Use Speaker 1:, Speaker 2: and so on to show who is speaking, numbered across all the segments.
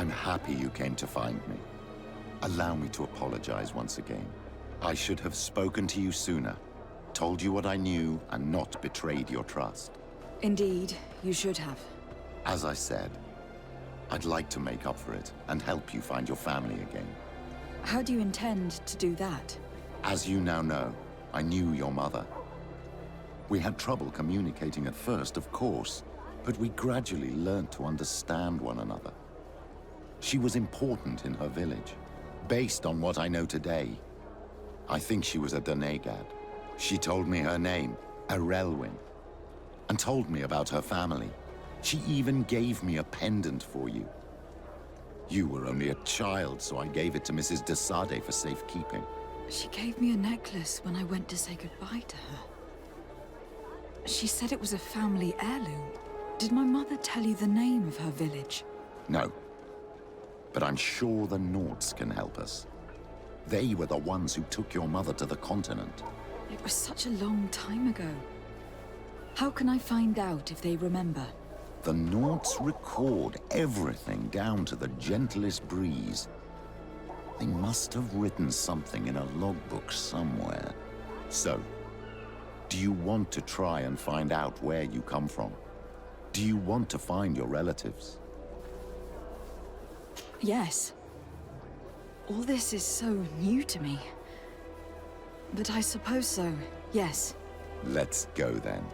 Speaker 1: I'm happy you came to find me. Allow me to apologize once again. I should have spoken to you sooner, told you what I knew, and not betrayed your trust.
Speaker 2: Indeed, you should have.
Speaker 1: As I said, I'd like to make up for it and help you find your family again.
Speaker 2: How do you intend to do that?
Speaker 1: As you now know, I knew your mother. We had trouble communicating at first, of course, but we gradually learned to understand one another. She was important in her village. Based on what I know today, I think she was a Donegad. She told me her name, Arelwin, and told me about her family. She even gave me a pendant for you. You were only a child, so I gave it to Mrs. de Sade for safekeeping.
Speaker 2: She gave me a necklace when I went to say goodbye to her. She said it was a family heirloom. Did my mother tell you the name of her village?
Speaker 1: No. But I'm sure the Nords can help us. They were the ones who took your mother to the continent.
Speaker 2: It was such a long time ago. How can I find out if they remember?
Speaker 1: The Nords record everything down to the gentlest breeze. They must have written something in a logbook somewhere. So, do you want to try and find out where you come from? Do you want to find your relatives?
Speaker 2: Yes. All this is so new to me. But I suppose so, yes.
Speaker 1: Let's go then.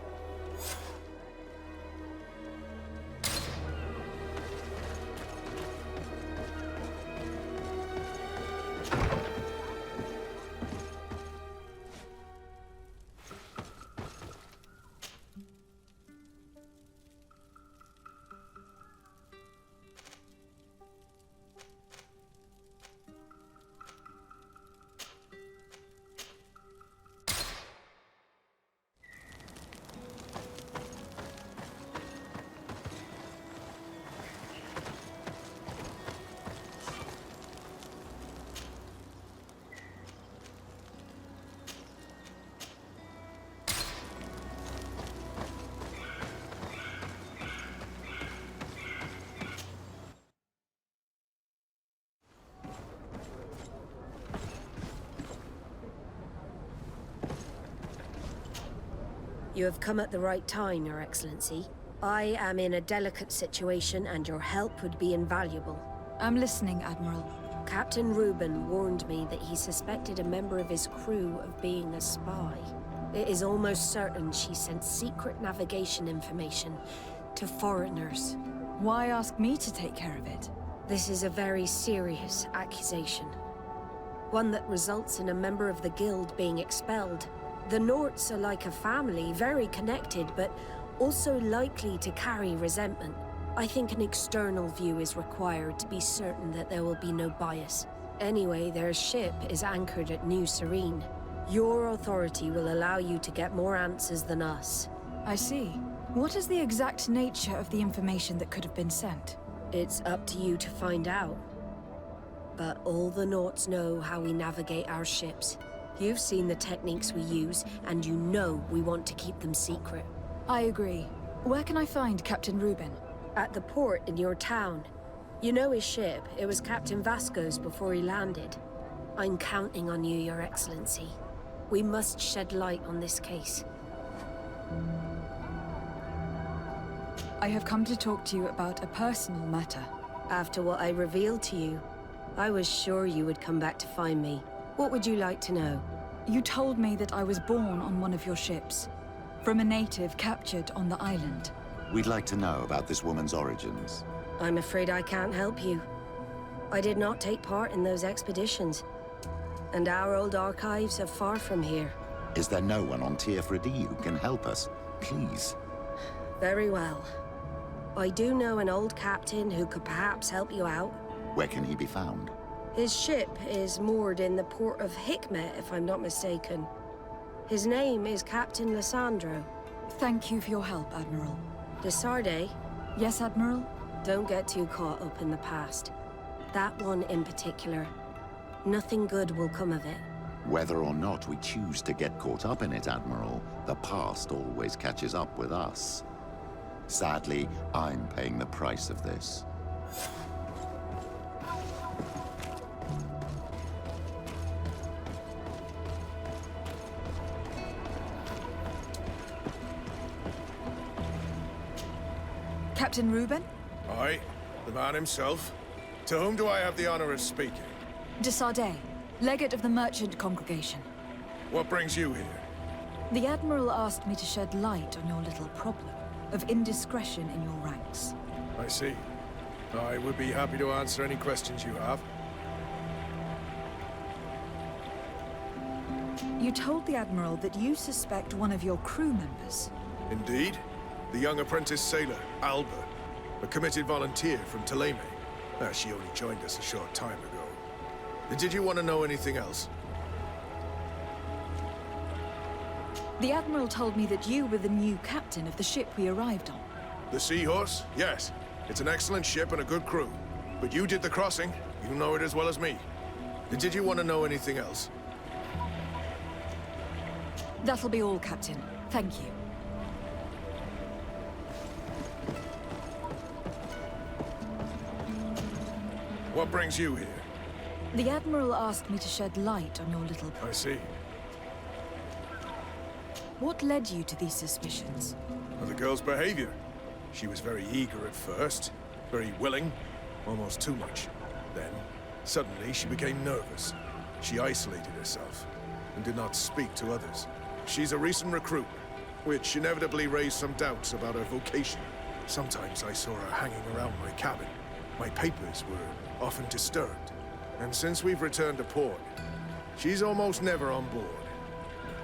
Speaker 3: You have come at the right time, Your Excellency. I am in a delicate situation and your help would be invaluable.
Speaker 2: I'm listening, Admiral.
Speaker 3: Captain Reuben warned me that he suspected a member of his crew of being a spy. It is almost certain she sent secret navigation information to foreigners.
Speaker 2: Why ask me to take care of it?
Speaker 3: This is a very serious accusation. One that results in a member of the guild being expelled. The Norts are like a family, very connected, but also likely to carry resentment. I think an external view is required to be certain that there will be no bias. Anyway, their ship is anchored at New Serene. Your authority will allow you to get more answers than us.
Speaker 2: I see. What is the exact nature of the information that could have been sent?
Speaker 3: It's up to you to find out. But all the Norts know how we navigate our ships. You've seen the techniques we use, and you know we want to keep them secret.
Speaker 2: I agree. Where can I find Captain Reuben?
Speaker 3: At the port in your town. You know his ship. It was Captain Vasco's before he landed. I'm counting on you, Your Excellency. We must shed light on this case.
Speaker 2: I have come to talk to you about a personal matter.
Speaker 3: After what I revealed to you, I was sure you would come back to find me. What would you like to know?
Speaker 2: You told me that I was born on one of your ships, from a native captured on the island.
Speaker 1: We'd like to know about this woman's origins.
Speaker 3: I'm afraid I can't help you. I did not take part in those expeditions, and our old archives are far from here.
Speaker 1: Is there no one on Tier-Fredy who can help us? Please.
Speaker 3: Very well. I do know an old captain who could perhaps help you out.
Speaker 1: Where can he be found?
Speaker 3: His ship is moored in the port of Hikmet, if I'm not mistaken. His name is Captain Lissandro.
Speaker 2: Thank you for your help, Admiral.
Speaker 3: De Sade?
Speaker 2: Yes, Admiral?
Speaker 3: Don't get too caught up in the past. That one in particular. Nothing good will come of it.
Speaker 1: Whether or not we choose to get caught up in it, Admiral, the past always catches up with us. Sadly, I'm paying the price of this.
Speaker 2: Captain Reuben?
Speaker 4: Aye, the man himself. To whom do I have the honor of speaking?
Speaker 2: De Sardet, legate of the merchant congregation.
Speaker 4: What brings you here?
Speaker 2: The Admiral asked me to shed light on your little problem of indiscretion in your ranks.
Speaker 4: I see. I would be happy to answer any questions you have.
Speaker 2: You told the Admiral that you suspect one of your crew members.
Speaker 4: Indeed. The young apprentice sailor, Alba, a committed volunteer from Thélème. She only joined us a short time ago. Did you want to know anything else?
Speaker 2: The Admiral told me that you were the new captain of the ship we arrived on.
Speaker 4: The Seahorse? Yes. It's an excellent ship and a good crew. But you did the crossing. You know it as well as me. Did you want to know anything else?
Speaker 2: That'll be all, Captain. Thank you.
Speaker 4: What brings you here?
Speaker 2: The Admiral asked me to shed light on your little...
Speaker 4: I see.
Speaker 2: What led you to these suspicions?
Speaker 4: Well, the girl's behavior. She was very eager at first, very willing, almost too much. Then, suddenly, she became nervous. She isolated herself and did not speak to others. She's a recent recruit, which inevitably raised some doubts about her vocation. Sometimes I saw her hanging around my cabin. My papers were often disturbed. And since we've returned to port, she's almost never on board.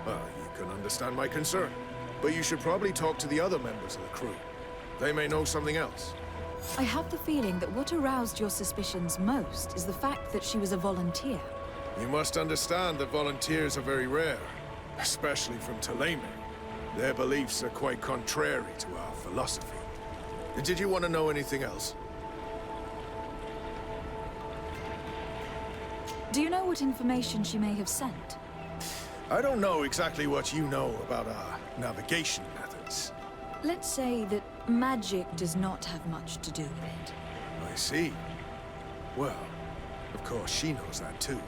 Speaker 4: Well, you can understand my concern, but you should probably talk to the other members of the crew. They may know something else.
Speaker 2: I have the feeling that what aroused your suspicions most is the fact that she was a volunteer.
Speaker 4: You must understand that volunteers are very rare, especially from Thélème. Their beliefs are quite contrary to our philosophy. Did you want to know anything else?
Speaker 2: Do you know what information she may have sent?
Speaker 4: I don't know exactly what you know about our navigation methods.
Speaker 2: Let's say that magic does not have much to do with it.
Speaker 4: I see. Well, of course she knows that too.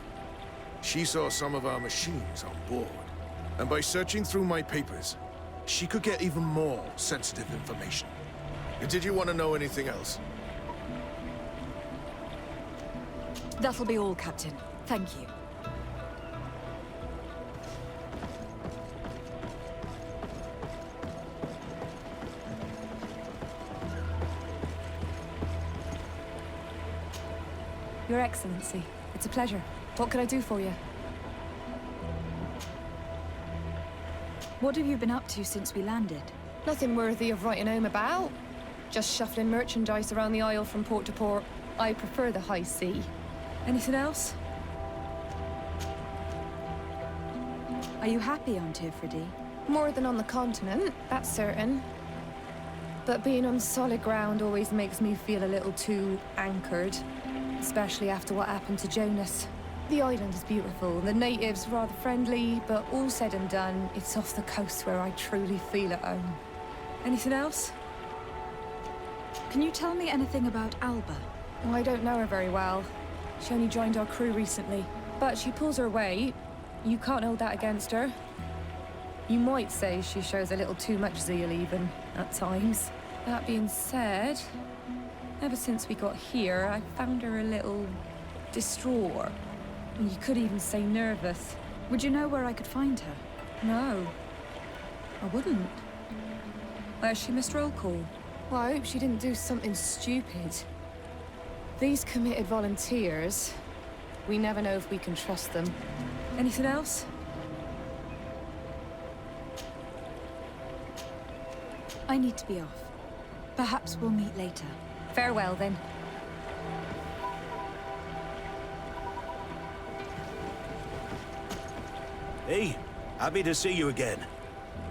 Speaker 4: She saw some of our machines on board. And by searching through my papers, she could get even more sensitive information. Did you want to know anything else?
Speaker 2: That'll be all, Captain. Thank you.
Speaker 5: Your Excellency, it's a pleasure. What can I do for you?
Speaker 2: What have you been up to since we landed?
Speaker 5: Nothing worthy of writing home about. Just shuffling merchandise around the Isle from port to port. I prefer the high sea. Anything else?
Speaker 2: Are you happy on Tifridi?
Speaker 5: More than on the continent, that's certain. But being on solid ground always makes me feel a little too anchored. Especially after what happened to Jonas. The island is beautiful, the natives rather friendly, but all said and done, it's off the coast where I truly feel at home. Anything else?
Speaker 2: Can you tell me anything about Alba?
Speaker 5: Well, I don't know her very well. She only joined our crew recently. But she pulls her weight. You can't hold that against her. You might say she shows a little too much zeal even, at times. That being said, ever since we got here, I found her a little distraught. You could even say nervous.
Speaker 2: Would you know where I could find her?
Speaker 5: No, I wouldn't. Where's she missed roll call? Well, I hope she didn't do something stupid. These committed volunteers, we never know if we can trust them. Anything else?
Speaker 2: I need to be off. Perhaps we'll meet later.
Speaker 5: Farewell, then.
Speaker 6: Hey, happy to see you again.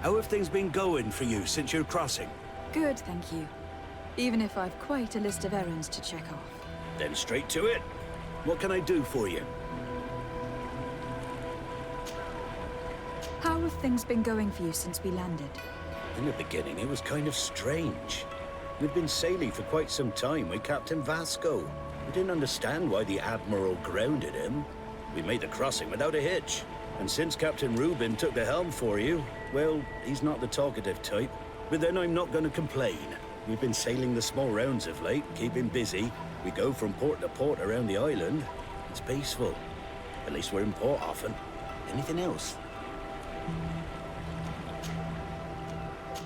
Speaker 6: How have things been going for you since your crossing?
Speaker 2: Good, thank you. Even if I've quite a list of errands to check off.
Speaker 6: Then straight to it. What can I do for you?
Speaker 2: How have things been going for you since we landed?
Speaker 6: In the beginning, it was kind of strange. We'd been sailing for quite some time with Captain Vasco. We didn't understand why the Admiral grounded him. We made the crossing without a hitch. And since Captain Reuben took the helm for you, well, he's not the talkative type. But then I'm not going to complain. We've been sailing the small rounds of late, keeping busy. We go from port to port around the island. It's peaceful. At least we're in port often. Anything else?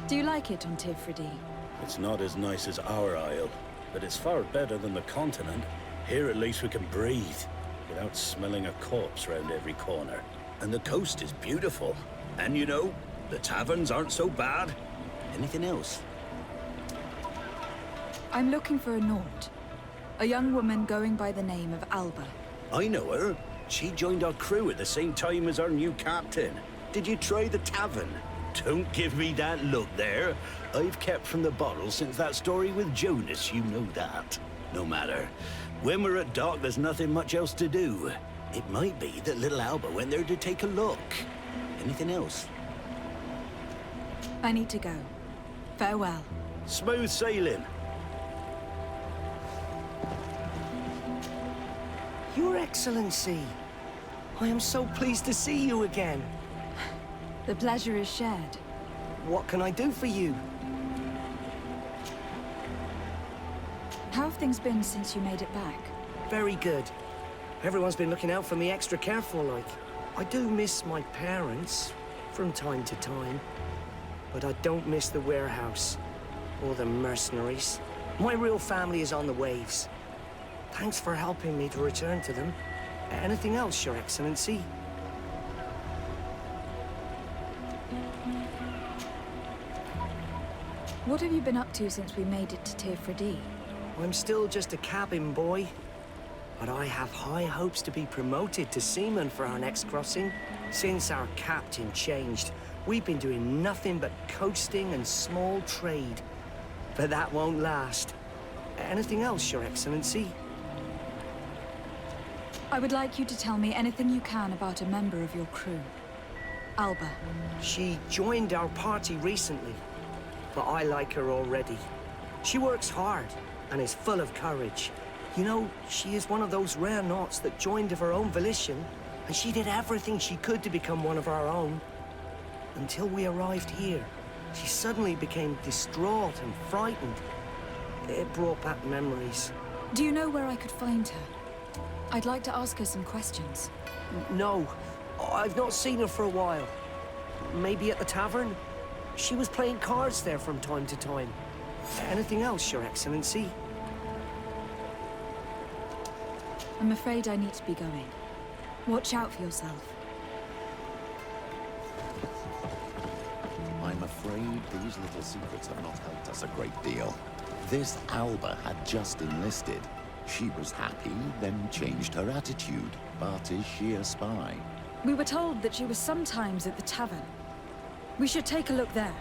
Speaker 2: Do you like it on Tifridi?
Speaker 6: It's not as nice as our isle, but it's far better than the continent. Here at least we can breathe, without smelling a corpse round every corner. And the coast is beautiful. And you know, the taverns aren't so bad. Anything else?
Speaker 2: I'm looking for a Nort. A young woman going by the name of Alba.
Speaker 6: I know her. She joined our crew at the same time as our new captain. Did you try the tavern? Don't give me that look there. I've kept from the bottle since that story with Jonas, you know that. No matter. When we're at dock, there's nothing much else to do. It might be that little Alba went there to take a look. Anything else?
Speaker 2: I need to go. Farewell.
Speaker 6: Smooth sailing.
Speaker 7: Your Excellency, I am so pleased to see you again.
Speaker 2: The pleasure is shared.
Speaker 7: What can I do for you?
Speaker 2: How have things been since you made it back?
Speaker 7: Very good. Everyone's been looking out for me extra careful, like. I do miss my parents, from time to time. But I don't miss the warehouse, or the mercenaries. My real family is on the waves. Thanks for helping me to return to them. Anything else, Your Excellency?
Speaker 2: What have you been up to since we made it to Tifridi?
Speaker 7: I'm still just a cabin boy. But I have high hopes to be promoted to seaman for our next crossing. Since our captain changed, we've been doing nothing but coasting and small trade. But that won't last. Anything else, Your Excellency?
Speaker 2: I would like you to tell me anything you can about a member of your crew. Alba.
Speaker 7: She joined our party recently, but I like her already. She works hard and is full of courage. You know, she is one of those rare Nauts that joined of her own volition, and she did everything she could to become one of our own. Until we arrived here, she suddenly became distraught and frightened. It brought back memories.
Speaker 2: Do you know where I could find her? I'd like to ask her some questions.
Speaker 7: No, I've not seen her for a while. Maybe at the tavern? She was playing cards there from time to time. Anything else, Your Excellency?
Speaker 2: I'm afraid I need to be going. Watch out for yourself.
Speaker 1: I'm afraid these little secrets have not helped us a great deal. This Alba had just enlisted. She was happy, then changed her attitude. But is she a spy?
Speaker 2: We were told that she was sometimes at the tavern. We should take a look there.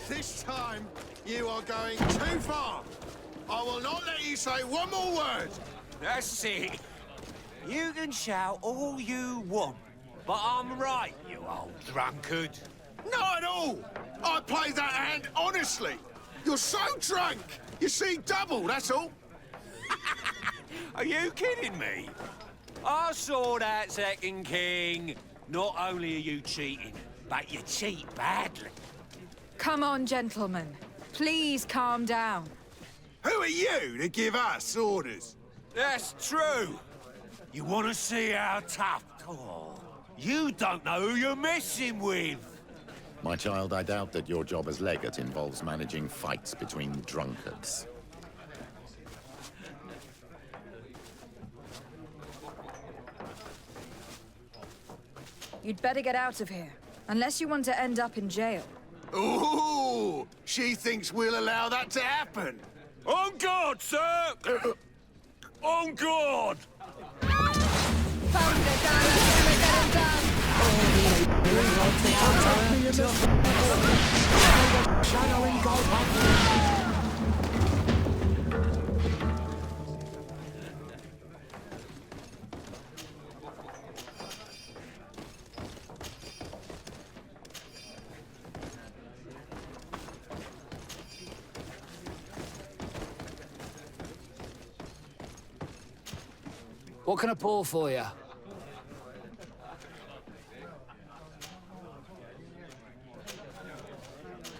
Speaker 8: This time, you are going too far. I will not let you say one more word.
Speaker 9: That's it. You can shout all you want, but I'm right, you old drunkard.
Speaker 8: Not at all. I played that hand honestly. You're so drunk. You see double, that's all.
Speaker 9: Are you kidding me? I saw that second king. Not only are you cheating, but you cheat badly.
Speaker 2: Come on, gentlemen. Please calm down.
Speaker 8: Who are you to give us orders?
Speaker 9: That's true. You want to see how tough? Oh, you don't know who you're messing with.
Speaker 1: My child, I doubt that your job as legate involves managing fights between drunkards.
Speaker 2: You'd better get out of here, unless you want to end up in jail.
Speaker 8: Ooh, she thinks we'll allow that to happen.
Speaker 9: On guard, sir! On guard!
Speaker 10: What can I pour for you?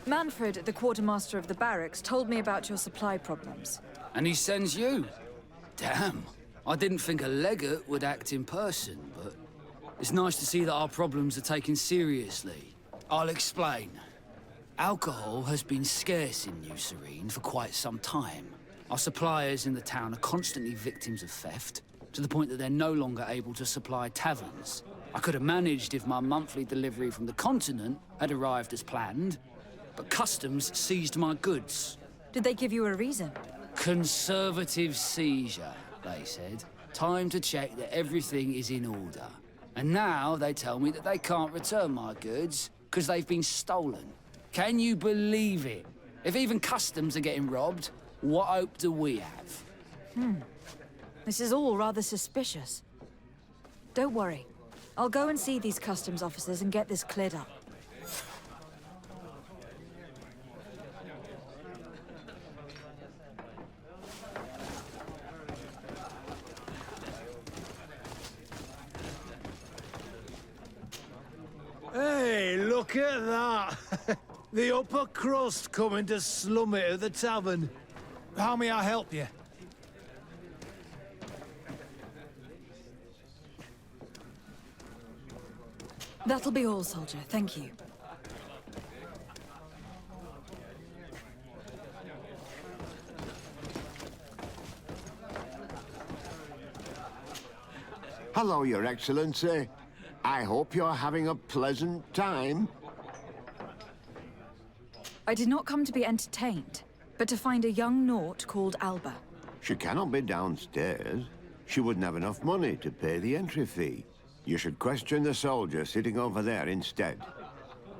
Speaker 2: Manfred, the quartermaster of the barracks, told me about your supply problems.
Speaker 10: And he sends you? Damn. I didn't think a legate would act in person, but it's nice to see that our problems are taken seriously. I'll explain. Alcohol has been scarce in New Serene for quite some time. Our suppliers in the town are constantly victims of theft, to the point that they're no longer able to supply taverns. I could have managed if my monthly delivery from the continent had arrived as planned, but customs seized my goods.
Speaker 2: Did they give you a reason?
Speaker 10: Conservative seizure, they said. Time to check that everything is in order. And now they tell me that they can't return my goods because they've been stolen. Can you believe it? If even customs are getting robbed, what hope do we have?
Speaker 2: This is all rather suspicious. Don't worry. I'll go and see these customs officers and get this cleared up.
Speaker 11: Hey, look at that! The upper crust coming to slum it at the tavern. How may I help you?
Speaker 2: That'll be all, soldier. Thank you.
Speaker 12: Hello, Your Excellency. I hope you're having a pleasant time.
Speaker 2: I did not come to be entertained, but to find a young Naut called Alba.
Speaker 12: She cannot be downstairs. She wouldn't have enough money to pay the entry fee. You should question the soldier sitting over there instead.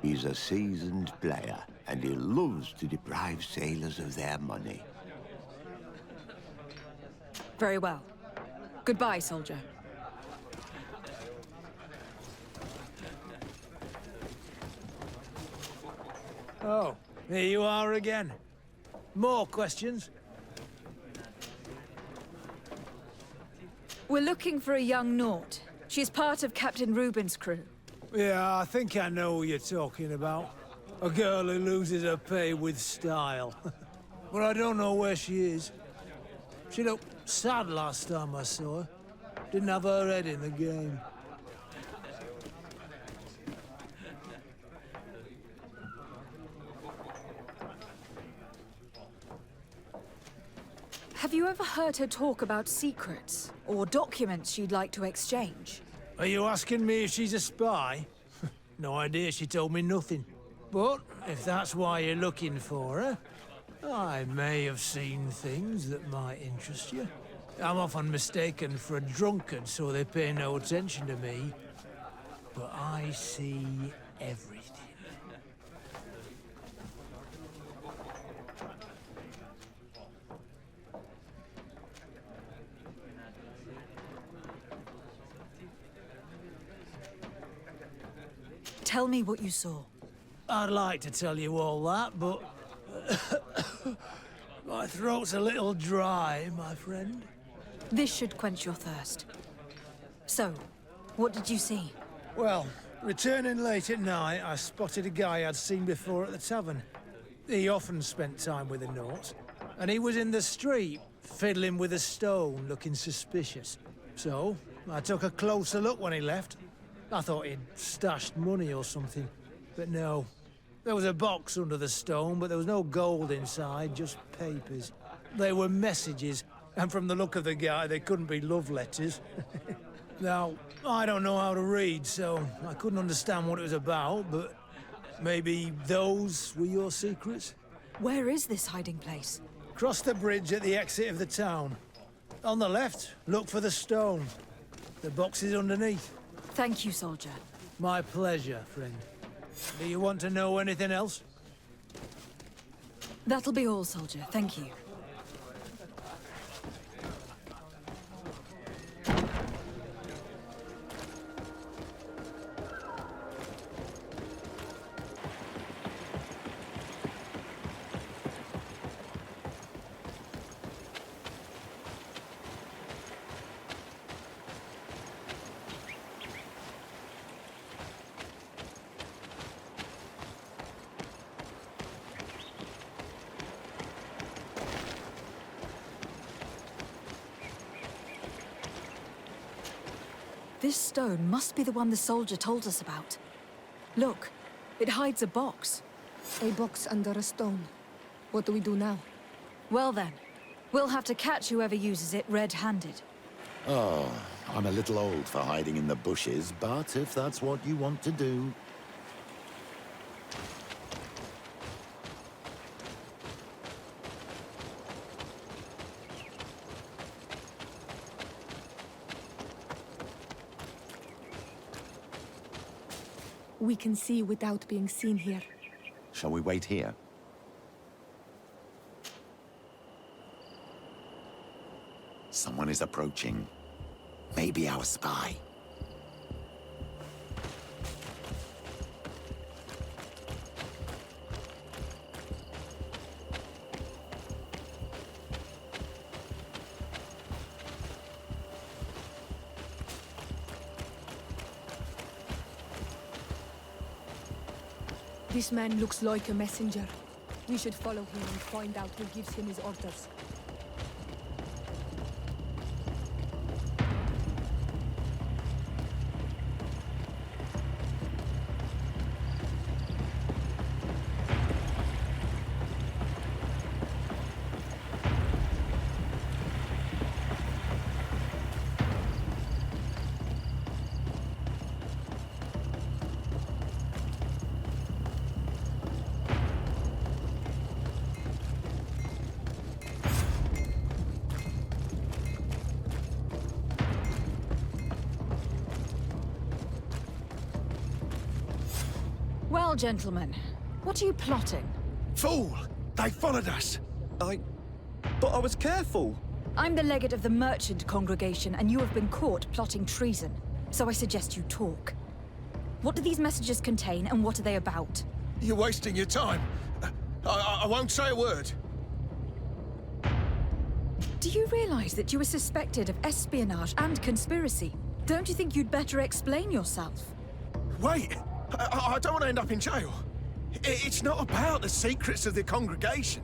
Speaker 12: He's a seasoned player, and he loves to deprive sailors of their money.
Speaker 2: Very well. Goodbye, soldier.
Speaker 11: Oh, here you are again. More questions?
Speaker 2: We're looking for a young Naut. She's part of Captain Reuben's crew.
Speaker 11: Yeah, I think I know who you're talking about. A girl who loses her pay with style. But I don't know where she is. She looked sad last time I saw her. Didn't have her head in the game.
Speaker 2: Have you ever heard her talk about secrets or documents she'd like to exchange?
Speaker 11: Are you asking me if she's a spy? No idea, she told me nothing. But if that's why you're looking for her, I may have seen things that might interest you. I'm often mistaken for a drunkard, so they pay no attention to me. But I see everything.
Speaker 2: Tell me what you saw.
Speaker 11: I'd like to tell you all that, but... my throat's a little dry, my friend.
Speaker 2: This should quench your thirst. So, what did you see?
Speaker 11: Well, returning late at night, I spotted a guy I'd seen before at the tavern. He often spent time with the Nauts, and he was in the street, fiddling with a stone, looking suspicious. So, I took a closer look when he left. I thought he'd stashed money or something, but no. There was a box under the stone, but there was no gold inside, just papers. They were messages, and from the look of the guy, they couldn't be love letters. Now, I don't know how to read, so I couldn't understand what it was about, but maybe those were your secrets?
Speaker 2: Where is this hiding place?
Speaker 11: Cross the bridge at the exit of the town. On the left, look for the stone. The box is underneath.
Speaker 2: Thank you, soldier.
Speaker 11: My pleasure, friend. Do you want to know anything else?
Speaker 2: That'll be all, soldier. Thank you. This stone must be the one the soldier told us about. Look, it hides a box.
Speaker 5: A box under a stone. What do we do now?
Speaker 2: Well then, we'll have to catch whoever uses it red-handed.
Speaker 1: Oh, I'm a little old for hiding in the bushes, but if that's what you want to do...
Speaker 5: We can see without being seen here.
Speaker 1: Shall we wait here? Someone is approaching. Maybe our spy.
Speaker 5: This man looks like a messenger. We should follow him and find out who gives him his orders.
Speaker 2: Well, gentlemen, what are you plotting?
Speaker 4: Fool! They followed us!
Speaker 13: But I was careful.
Speaker 2: I'm the legate of the merchant congregation, and you have been caught plotting treason. So I suggest you talk. What do these messages contain, and what are they about?
Speaker 4: You're wasting your time. I won't say a word.
Speaker 2: Do you realize that you are suspected of espionage and conspiracy? Don't you think you'd better explain yourself?
Speaker 4: Wait! I don't want to end up in jail. It's not about the secrets of the congregation.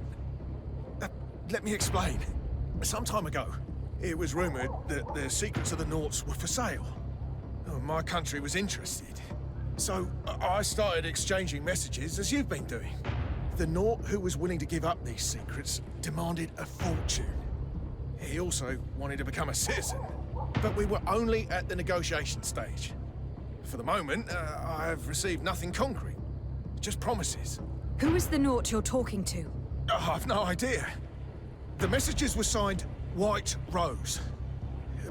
Speaker 4: Let me explain. Some time ago, it was rumored that the secrets of the Naughts were for sale. My country was interested. So I started exchanging messages as you've been doing. The Naught who was willing to give up these secrets demanded a fortune. He also wanted to become a citizen. But we were only at the negotiation stage. For the moment, I have received nothing concrete. Just promises.
Speaker 2: Who is the Naught you're talking to?
Speaker 4: I've no idea. The messages were signed White Rose.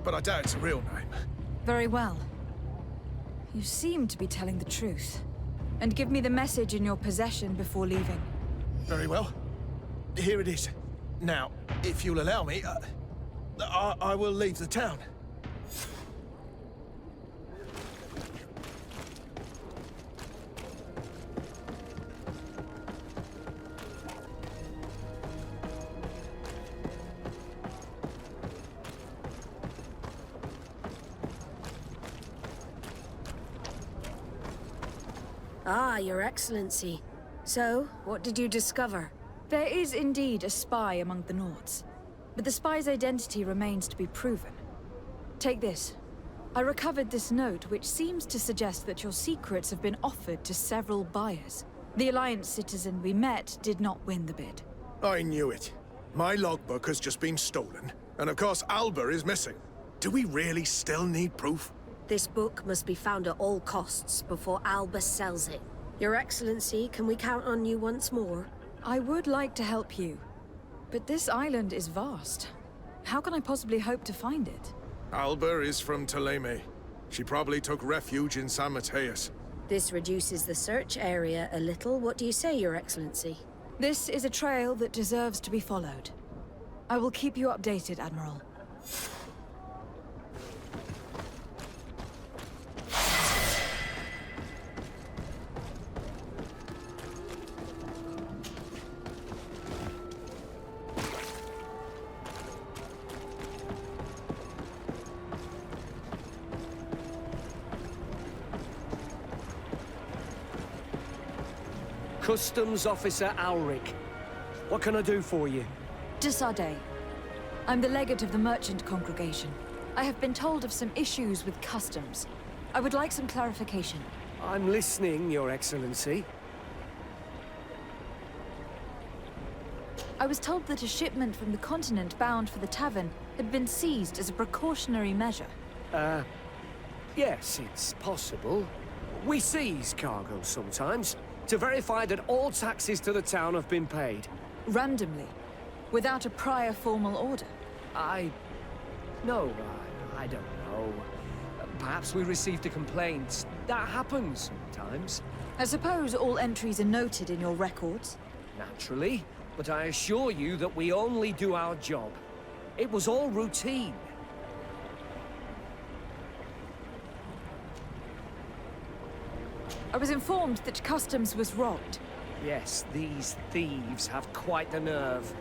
Speaker 4: But I doubt it's a real name.
Speaker 2: Very well. You seem to be telling the truth. And give me the message in your possession before leaving.
Speaker 4: Very well. Here it is. Now, if you'll allow me, I will leave the town.
Speaker 3: Ah, Your Excellency. So, what did you discover?
Speaker 2: There is indeed a spy among the Naughts, but the spy's identity remains to be proven. Take this. I recovered this note, which seems to suggest that your secrets have been offered to several buyers. The Alliance citizen we met did not win the bid.
Speaker 4: I knew it. My logbook has just been stolen, and of course Alba is missing. Do we really still need proof?
Speaker 3: This book must be found at all costs before Alba sells it. Your Excellency, can we count on you once more?
Speaker 2: I would like to help you, but this island is vast. How can I possibly hope to find it?
Speaker 4: Alba is from Teleme. She probably took refuge in San Mateus.
Speaker 3: This reduces the search area a little. What do you say, Your Excellency?
Speaker 2: This is a trail that deserves to be followed. I will keep you updated, Admiral.
Speaker 7: Customs Officer Alric. What can I do for you?
Speaker 2: De Sardet. I'm the legate of the merchant congregation. I have been told of some issues with customs. I would like some clarification.
Speaker 7: I'm listening, Your Excellency.
Speaker 2: I was told that a shipment from the continent bound for the tavern had been seized as a precautionary measure.
Speaker 7: Yes, it's possible. We seize cargo sometimes, to verify that all taxes to the town have been paid.
Speaker 2: Randomly, without a prior formal order.
Speaker 7: No, I don't know. Perhaps we received a complaint. That happens sometimes.
Speaker 2: I suppose all entries are noted in your records?
Speaker 7: Naturally, but I assure you that we only do our job. It was all routine.
Speaker 2: I was informed that customs was robbed.
Speaker 7: Yes, these thieves have quite the nerve.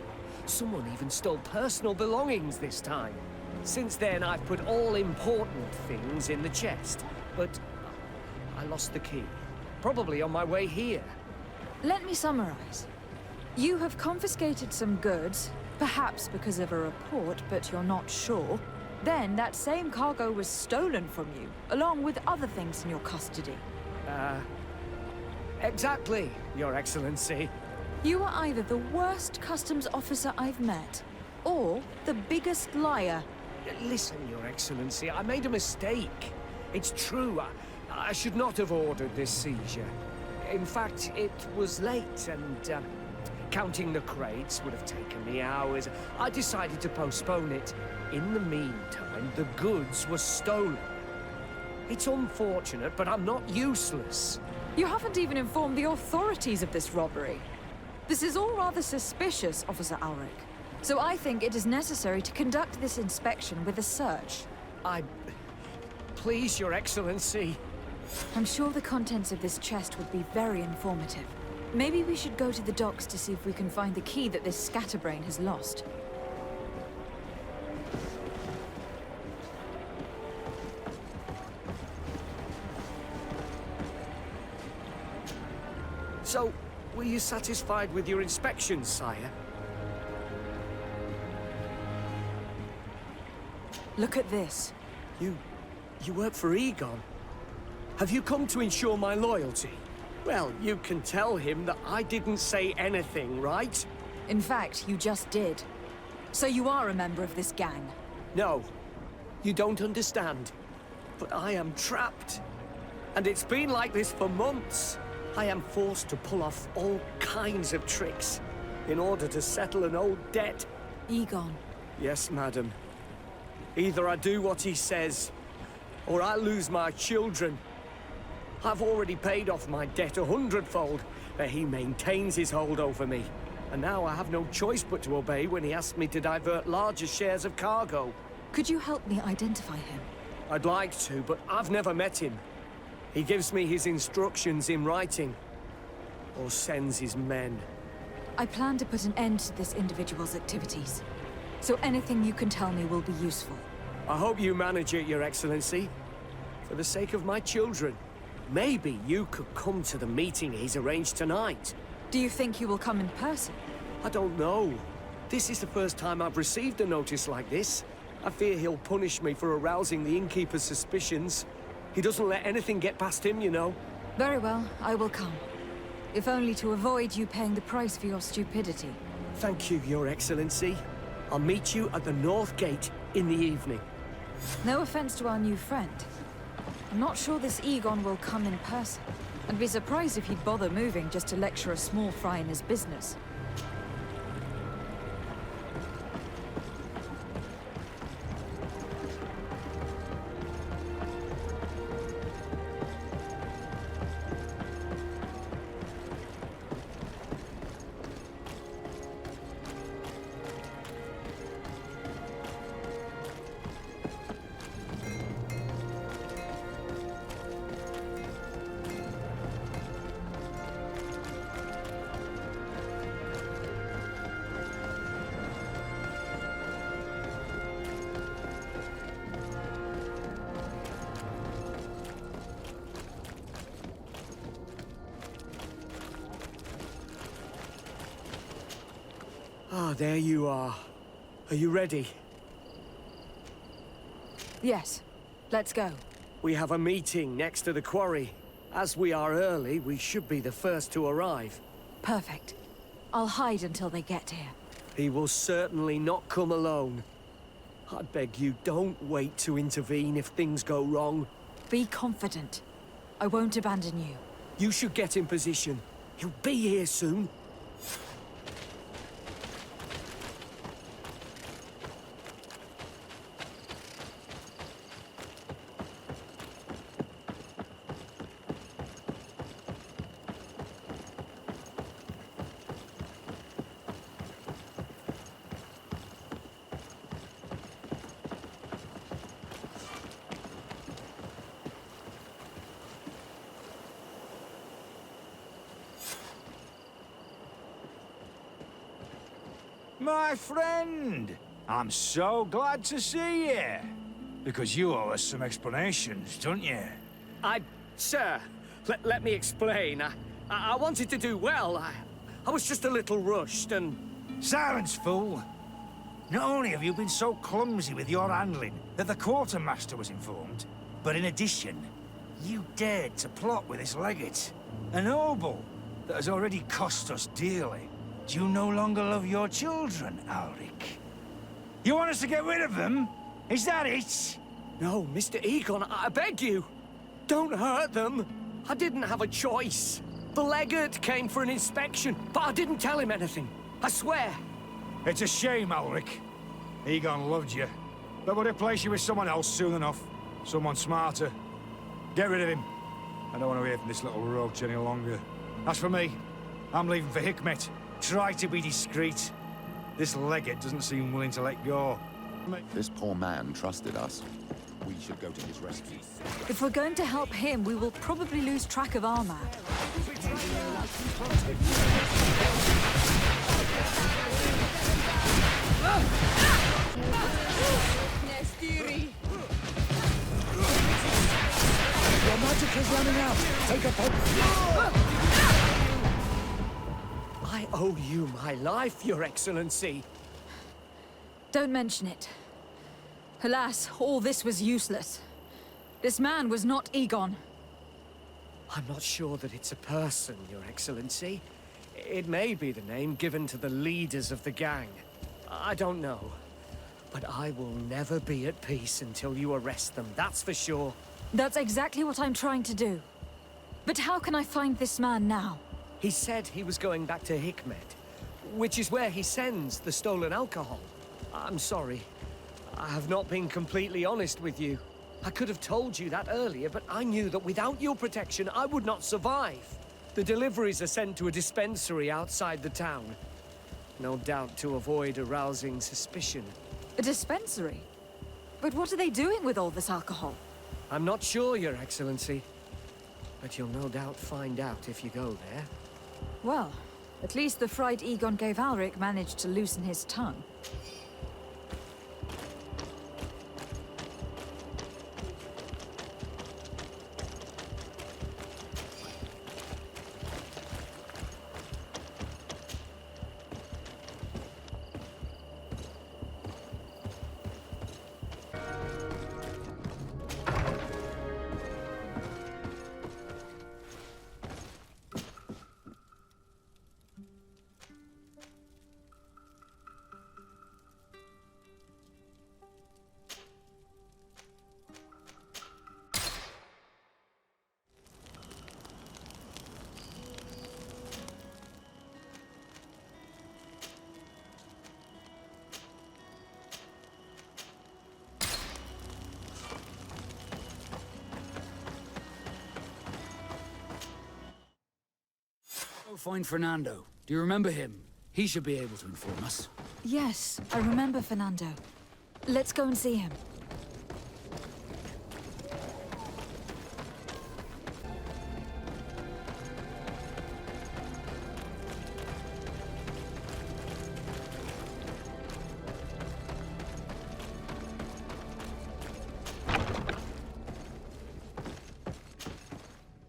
Speaker 7: Someone even stole personal belongings this time. Since then, I've put all important things in the chest, but I lost the key. Probably on my way here.
Speaker 2: Let me summarize. You have confiscated some goods, perhaps because of a report, but you're not sure. Then that same cargo was stolen from you, along with other things in your custody.
Speaker 7: Exactly, Your Excellency.
Speaker 2: You are either the worst customs officer I've met, or the biggest liar.
Speaker 7: Listen, Your Excellency, I made a mistake. It's true, I should not have ordered this seizure. In fact, it was late, and counting the crates would have taken me hours. I decided to postpone it. In the meantime, the goods were stolen. It's unfortunate, but I'm not useless.
Speaker 2: You haven't even informed the authorities of this robbery. This is all rather suspicious, Officer Ulrich. So I think it is necessary to conduct this inspection with a search.
Speaker 7: Please, Your Excellency.
Speaker 2: I'm sure the contents of this chest would be very informative. Maybe we should go to the docks to see if we can find the key that this scatterbrain has lost.
Speaker 7: So, were you satisfied with your inspection, sire?
Speaker 2: Look at this.
Speaker 7: You work for Egon. Have you come to ensure my loyalty? Well, you can tell him that I didn't say anything, right?
Speaker 2: In fact, you just did. So you are a member of this gang?
Speaker 7: No, you don't understand. But I am trapped. And it's been like this for months. I am forced to pull off all kinds of tricks in order to settle an old debt.
Speaker 2: Egon.
Speaker 7: Yes, madam. Either I do what he says, or I lose my children. I've already paid off my debt 100-fold, but he maintains his hold over me. And now I have no choice but to obey when he asks me to divert larger shares of cargo.
Speaker 2: Could you help me identify him?
Speaker 7: I'd like to, but I've never met him. He gives me his instructions in writing, or sends his men.
Speaker 2: I plan to put an end to this individual's activities. So anything you can tell me will be useful.
Speaker 7: I hope you manage it, Your Excellency. For the sake of my children, maybe you could come to the meeting he's arranged tonight.
Speaker 2: Do you think he will come in person?
Speaker 7: I don't know. This is the first time I've received a notice like this. I fear he'll punish me for arousing the innkeeper's suspicions. He doesn't let anything get past him, you know.
Speaker 2: Very well, I will come. If only to avoid you paying the price for your stupidity.
Speaker 7: Thank you, Your Excellency. I'll meet you at the North Gate in the evening.
Speaker 2: No offense to our new friend. I'm not sure this Egon will come in person. I'd be surprised if he'd bother moving just to lecture a small fry in his business.
Speaker 7: Ah, there you are. Are you ready?
Speaker 2: Yes. Let's go.
Speaker 7: We have a meeting next to the quarry. As we are early, we should be the first to arrive.
Speaker 2: Perfect. I'll hide until they get here.
Speaker 7: He will certainly not come alone. I beg you, don't wait to intervene if things go wrong.
Speaker 2: Be confident. I won't abandon you.
Speaker 7: You should get in position. He'll be here soon.
Speaker 14: My friend, I'm so glad to see you. Because you owe us some explanations, don't you?
Speaker 7: Sir, let me explain. I wanted to do well. I was just a little rushed and...
Speaker 14: Silence, fool! Not only have you been so clumsy with your handling that the quartermaster was informed, but in addition, you dared to plot with this legate. A noble that has already cost us dearly. Do you no longer love your children, Alric? You want us to get rid of them? Is that it?
Speaker 7: No, Mr. Egon, I beg you. Don't hurt them. I didn't have a choice. The legate came for an inspection, but I didn't tell him anything. I swear.
Speaker 14: It's a shame, Alric. Egon loved you, but would replace you with someone else soon enough. Someone smarter. Get rid of him. I don't want to hear from this little roach any longer. As for me, I'm leaving for Hikmet. Try to be discreet. This legate doesn't seem willing to let go.
Speaker 1: This poor man trusted us. We should go to his rescue.
Speaker 2: If we're going to help him, we will probably lose track of our man.
Speaker 14: Your magic is running out. Take a pull.
Speaker 7: I owe you my life, Your Excellency.
Speaker 2: Don't mention it. Alas, all this was useless. This man was not Egon.
Speaker 7: I'm not sure that it's a person, Your Excellency. It may be the name given to the leaders of the gang. I don't know. But I will never be at peace until you arrest them, that's for sure.
Speaker 2: That's exactly what I'm trying to do. But how can I find this man now?
Speaker 7: He said he was going back to Hikmet, which is where he sends the stolen alcohol. I'm sorry. I have not been completely honest with you. I could have told you that earlier, but I knew that without your protection, I would not survive. The deliveries are sent to a dispensary outside the town. No doubt to avoid arousing suspicion.
Speaker 2: A dispensary? But what are they doing with all this alcohol?
Speaker 7: I'm not sure, Your Excellency. But you'll no doubt find out if you go there.
Speaker 2: Well, at least the fright Egon gave Alric managed to loosen his tongue.
Speaker 10: Go find Fernando. Do you remember him? He should be able to inform us.
Speaker 2: Yes, I remember Fernando. Let's go and see him.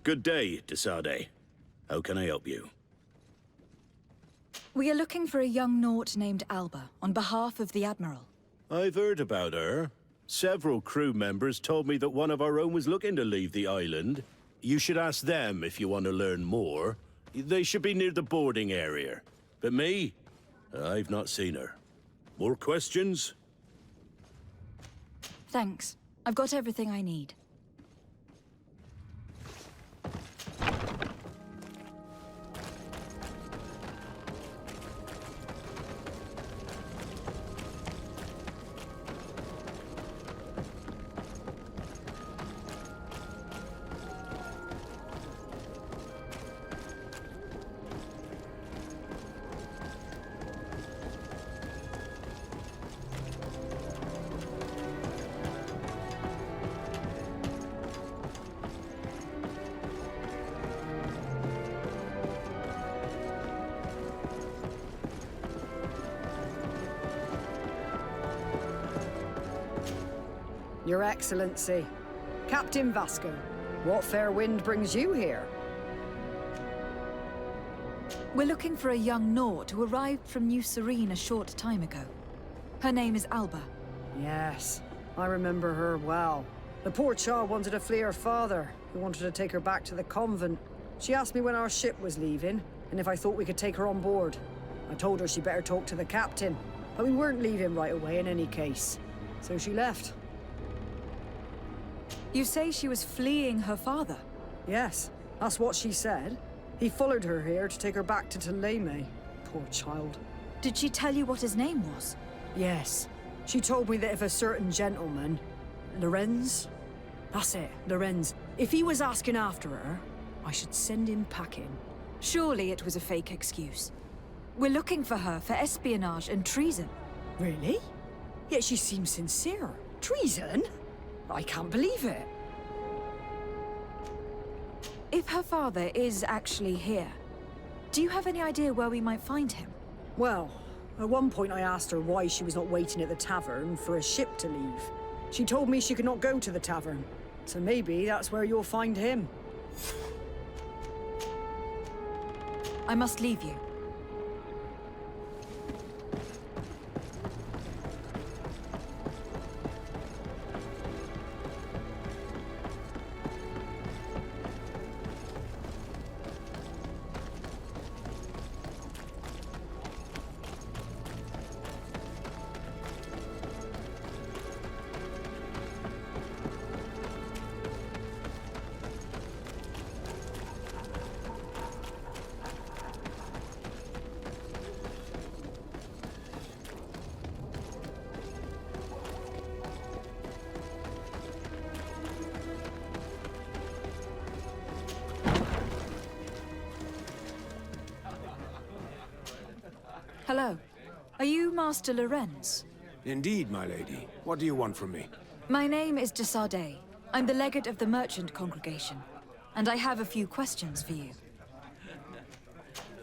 Speaker 6: Good day, Desade. How can I help you?
Speaker 2: We are looking for a young Naut named Alba, on behalf of the Admiral.
Speaker 6: I've heard about her. Several crew members told me that one of our own was looking to leave the island. You should ask them if you want to learn more. They should be near the boarding area. But me? I've not seen her. More questions?
Speaker 2: Thanks. I've got everything I need.
Speaker 15: Your Excellency, Captain Vasco, what fair wind brings you here?
Speaker 2: We're looking for a young Naut who arrived from New Serene a short time ago. Her name is Alba.
Speaker 15: Yes, I remember her well. The poor child wanted to flee her father, who wanted to take her back to the convent. She asked me when our ship was leaving, and if I thought we could take her on board. I told her she'd better talk to the captain, but we weren't leaving right away in any case. So she left.
Speaker 2: You say she was fleeing her father?
Speaker 15: Yes, that's what she said. He followed her here to take her back to Thélème. Poor child.
Speaker 2: Did she tell you what his name was?
Speaker 15: Yes. She told me that if a certain gentleman... Lorenz? That's it, Lorenz. If he was asking after her, I should send him packing.
Speaker 2: Surely it was a fake excuse. We're looking for her for espionage and treason.
Speaker 15: Really? Yet she seems sincere. Treason? I can't believe it.
Speaker 2: If her father is actually here, do you have any idea where we might find him?
Speaker 15: Well, at one point I asked her why she was not waiting at the tavern for a ship to leave. She told me she could not go to the tavern, so maybe that's where you'll find him.
Speaker 2: I must leave you. Hello. Are you Master Lorenz?
Speaker 4: Indeed, my lady. What do you want from me?
Speaker 2: My name is de Sardet. I'm the legate of the merchant congregation, and I have a few questions for you.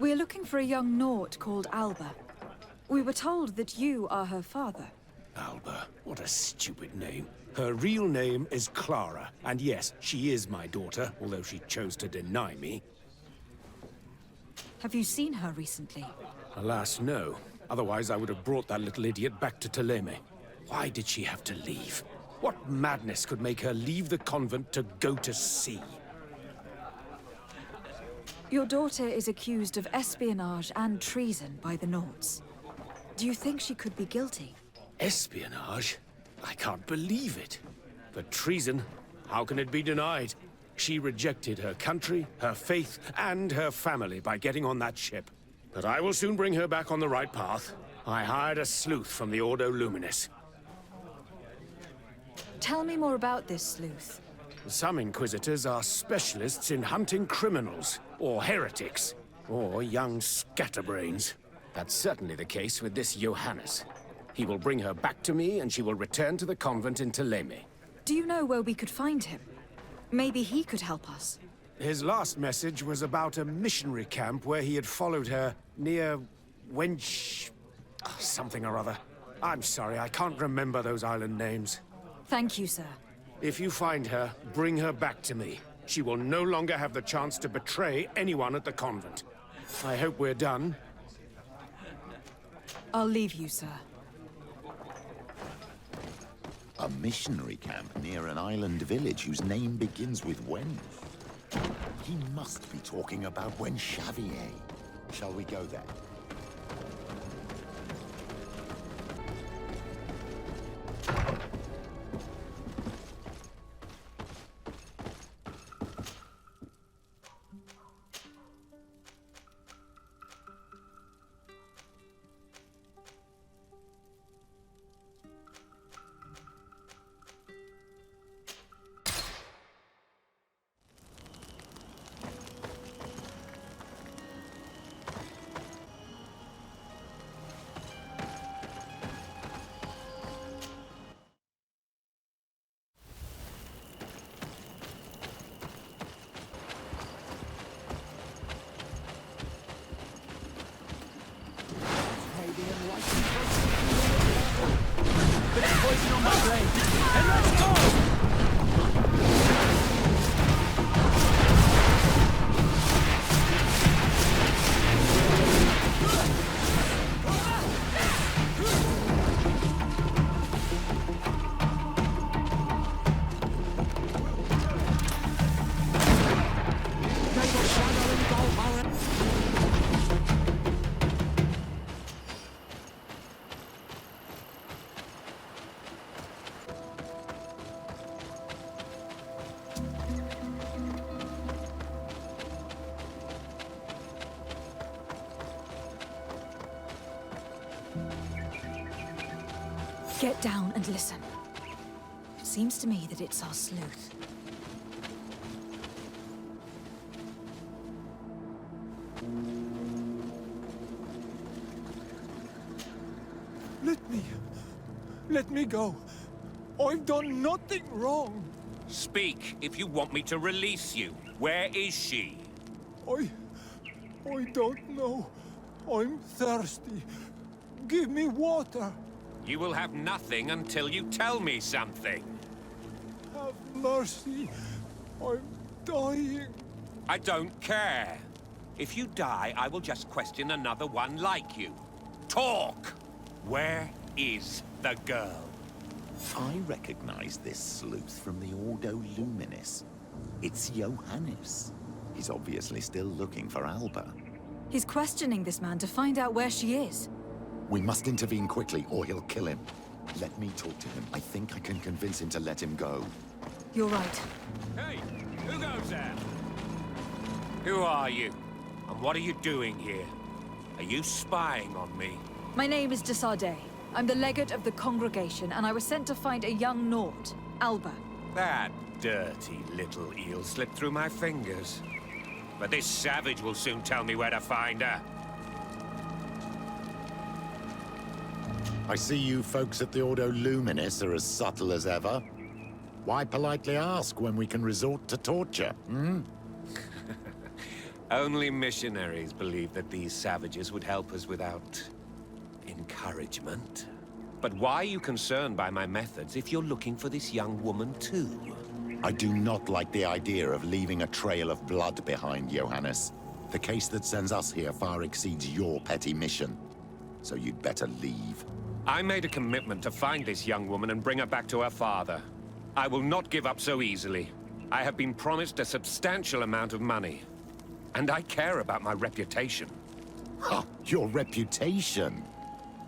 Speaker 2: We're looking for a young Naut called Alba. We were told that you are her father.
Speaker 4: Alba. What a stupid name. Her real name is Clara, and yes, she is my daughter, although she chose to deny me.
Speaker 2: Have you seen her recently?
Speaker 4: Alas, no. Otherwise, I would have brought that little idiot back to Thélème. Why did she have to leave? What madness could make her leave the convent to go to sea?
Speaker 2: Your daughter is accused of espionage and treason by the Nauts. Do you think she could be guilty?
Speaker 4: Espionage? I can't believe it. But treason? How can it be denied? She rejected her country, her faith, and her family by getting on that ship. But I will soon bring her back on the right path. I hired a sleuth from the Ordo Luminis.
Speaker 2: Tell me more about this sleuth.
Speaker 4: Some Inquisitors are specialists in hunting criminals, or heretics, or young scatterbrains. That's certainly the case with this Johannes. He will bring her back to me, and she will return to the convent in Thélème.
Speaker 2: Do you know where we could find him? Maybe he could help us.
Speaker 4: His last message was about a missionary camp where he had followed her near Wench... something or other. I'm sorry, I can't remember those island names.
Speaker 2: Thank you, sir.
Speaker 4: If you find her, bring her back to me. She will no longer have the chance to betray anyone at the convent. I hope we're done.
Speaker 2: I'll leave you, sir.
Speaker 1: A missionary camp near an island village whose name begins with Wen. He must be talking about Wen Xavier. Shall we go there?
Speaker 2: Get down and listen. It seems to me that it's our sleuth.
Speaker 11: Let me go. I've done nothing wrong.
Speaker 9: Speak if you want me to release you. Where is she?
Speaker 11: I don't know. I'm thirsty. Give me water.
Speaker 9: You will have nothing until you tell me something.
Speaker 11: Have mercy. I'm dying.
Speaker 9: I don't care. If you die, I will just question another one like you. Talk! Where is the girl?
Speaker 1: I recognize this sleuth from the Ordo Luminis. It's Johannes. He's obviously still looking for Alba.
Speaker 2: He's questioning this man to find out where she is.
Speaker 1: We must intervene quickly, or he'll kill him. Let me talk to him. I think I can convince him to let him go.
Speaker 2: You're right.
Speaker 9: Hey, who goes there? Who are you? And what are you doing here? Are you spying on me?
Speaker 2: My name is de Sardet. I'm the legate of the congregation, and I was sent to find a young Naut, Alba.
Speaker 9: That dirty little eel slipped through my fingers. But this savage will soon tell me where to find her.
Speaker 1: I see you folks at the Ordo Luminis are as subtle as ever. Why politely ask when we can resort to torture, hmm?
Speaker 9: Only missionaries believe that these savages would help us without encouragement. But why are you concerned by my methods if you're looking for this young woman too?
Speaker 1: I do not like the idea of leaving a trail of blood behind, Johannes. The case that sends us here far exceeds your petty mission. So you'd better leave.
Speaker 9: I made a commitment to find this young woman and bring her back to her father. I will not give up so easily. I have been promised a substantial amount of money. And I care about my reputation.
Speaker 1: Ha! Your reputation?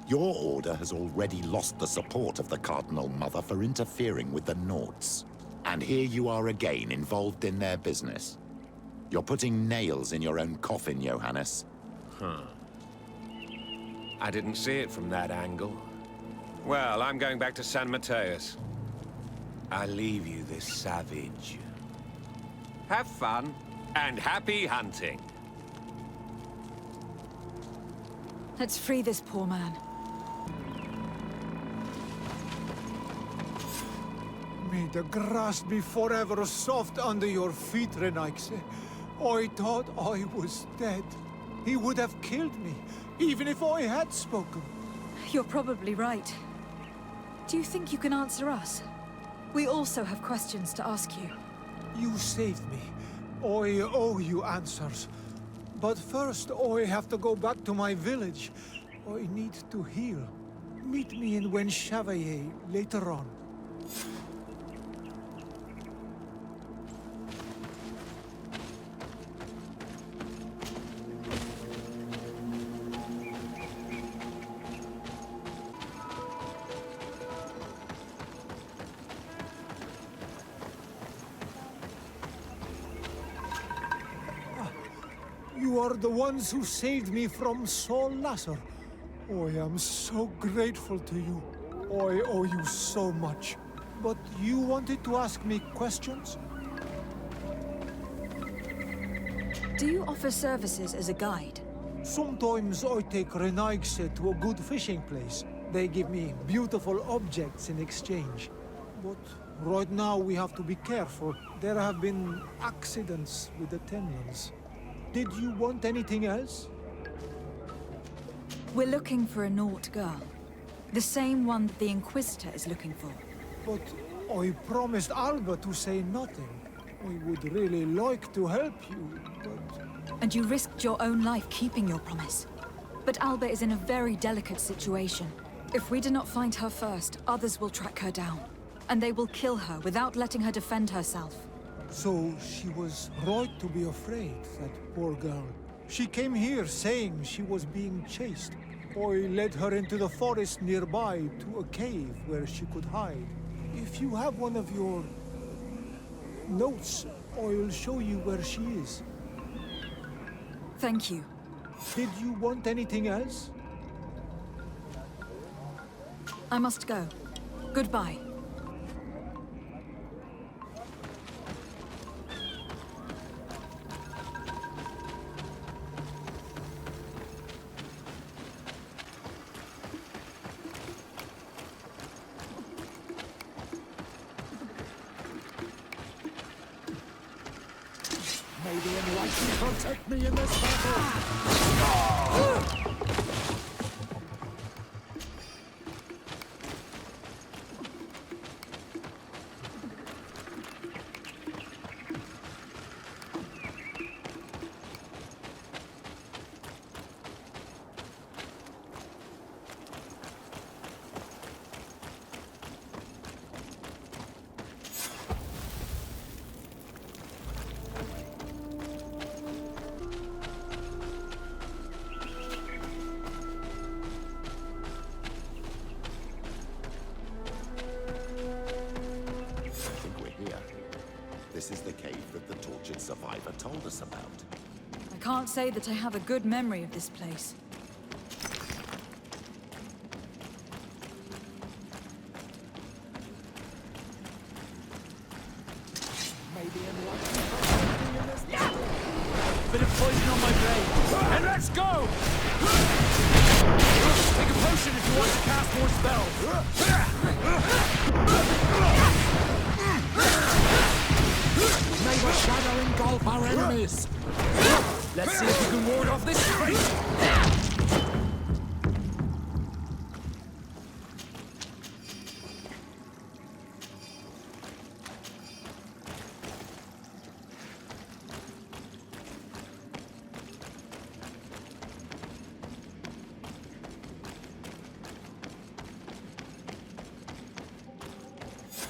Speaker 1: Your order has already lost the support of the Cardinal Mother for interfering with the Nauts. And here you are again, involved in their business. You're putting nails in your own coffin, Johannes.
Speaker 9: Huh. I didn't see it from that angle. Well, I'm going back to San Mateus. I leave you this savage. Have fun, and happy hunting.
Speaker 2: Let's free this poor man.
Speaker 11: May the grass be forever soft under your feet, Renaix. I thought I was dead. He would have killed me, even if I had spoken.
Speaker 2: You're probably right. Do you think you can answer us? We also have questions to ask you.
Speaker 11: You saved me. I owe you answers. But first, I have to go back to my village. I need to heal. Meet me in Wen Xavier later on. You are the ones who saved me from Saul Lasser. Oh, I am so grateful to you. Oh, I owe you so much. But you wanted to ask me questions?
Speaker 2: Do you offer services as a guide?
Speaker 11: Sometimes I take Renaigse to a good fishing place. They give me beautiful objects in exchange. But right now we have to be careful. There have been accidents with the Tenlans. Did you want anything else?
Speaker 2: We're looking for a Naut girl. The same one that the Inquisitor is looking for.
Speaker 11: But I promised Alba to say nothing. I would really like to help you, but...
Speaker 2: And you risked your own life keeping your promise. But Alba is in a very delicate situation. If we do not find her first, others will track her down. And they will kill her without letting her defend herself.
Speaker 11: So she was right to be afraid, that poor girl. She came here saying she was being chased. I led her into the forest nearby to a cave where she could hide. If you have one of your notes, I'll show you where she is.
Speaker 2: Thank you.
Speaker 11: Did you want anything else?
Speaker 2: I must go. Goodbye.
Speaker 8: May the Enlightened protect me in this battle!
Speaker 1: This is the cave that the tortured survivor told us about.
Speaker 2: I can't say that I have a good memory of this place.
Speaker 10: Bit of poison on my blade. And let's go! Take a potion if you want to cast more spells.
Speaker 8: May the shadow engulf our enemies!
Speaker 10: Let's see if we can ward off this fate!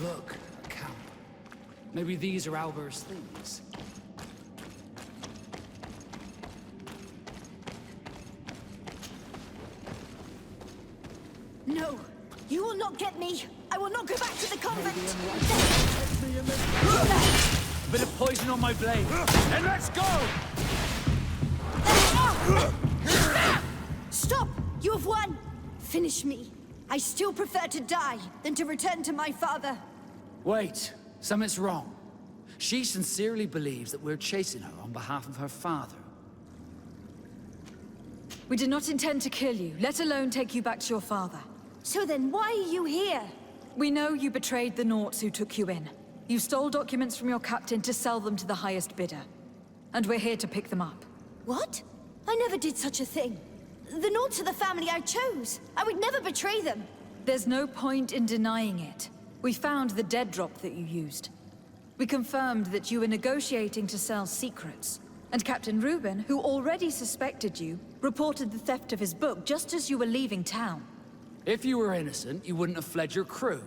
Speaker 10: Look, a camp. Maybe these are Albert's things.
Speaker 16: No! You will not get me! I will not go back to the convent!
Speaker 10: A bit of poison on my blade. And let's go!
Speaker 16: Stop! You have won! Finish me. I still prefer to die than to return to my father.
Speaker 10: Wait, something's wrong. She sincerely believes that we're chasing her on behalf of her father.
Speaker 2: We did not intend to kill you, let alone take you back to your father.
Speaker 16: So then why are you here?
Speaker 2: We know you betrayed the Nauts who took you in. You stole documents from your captain to sell them to the highest bidder. And we're here to pick them up.
Speaker 16: What? I never did such a thing. The Nauts are the family I chose. I would never betray them.
Speaker 2: There's no point in denying it. We found the dead drop that you used. We confirmed that you were negotiating to sell secrets. And Captain Reuben, who already suspected you, reported the theft of his book just as you were leaving town.
Speaker 10: If you were innocent, you wouldn't have fled your crew.